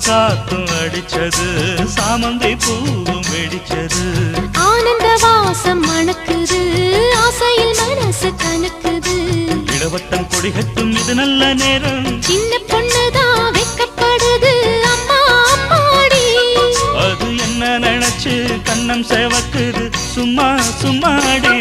காத்தும் அடிச்சது சாமந்தி பூவும் வெடிச்சது ஆனந்த வாசம் மணக்குது ஆசையில் மனசு கணக்குது இடவட்டம் கொடிகட்டும் இது நல்ல நேரம் சின்ன பொண்ணுதான் வெக்கப்படுது அம்மா அம்மாடி அது என்ன நினைச்சு கண்ணம் சேவக்குது சும்மா சும்மாடி